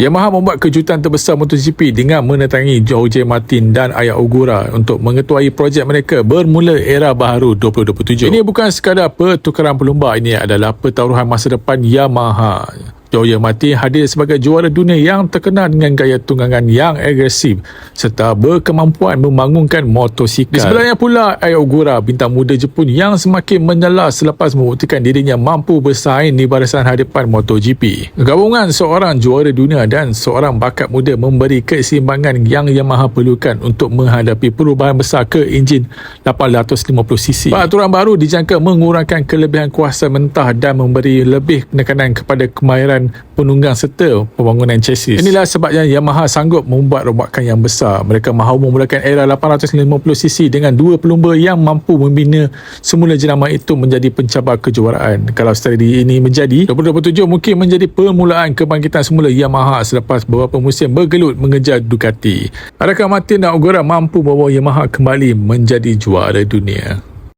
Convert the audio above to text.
Yamaha membuat kejutan terbesar MotoGP dengan mendatangi Jorge Martin dan Ayao Ogura untuk mengetuai projek mereka bermula era baharu 2027. Ini bukan sekadar pertukaran pelumba, ini adalah pertaruhan masa depan Yamaha. Jorge Martin hadir sebagai juara dunia yang terkenal dengan gaya tunggangan yang agresif serta berkemampuan membangunkan motosikal. Di sebelahnya pula Ayao Ogura, bintang muda Jepun yang semakin menyala selepas membuktikan dirinya mampu bersaing di barisan hadapan MotoGP. Gabungan seorang juara dunia dan seorang bakat muda memberi keseimbangan yang Yamaha perlukan untuk menghadapi perubahan besar ke enjin 850cc. Peraturan baru dijangka mengurangkan kelebihan kuasa mentah dan memberi lebih penekanan kepada kemahiran penunggang serta pembangunan chassis. Inilah sebabnya Yamaha sanggup membuat rombakan yang besar. Mereka mahu memulakan era 850cc dengan dua pelumba yang mampu membina semula jenama itu menjadi pencabar kejuaraan. Kalau strategi ini menjadi, 2027 mungkin menjadi permulaan kebangkitan semula Yamaha selepas beberapa musim bergelut mengejar Ducati. Adakah Martin dan Ogura mampu membawa Yamaha kembali menjadi juara dunia?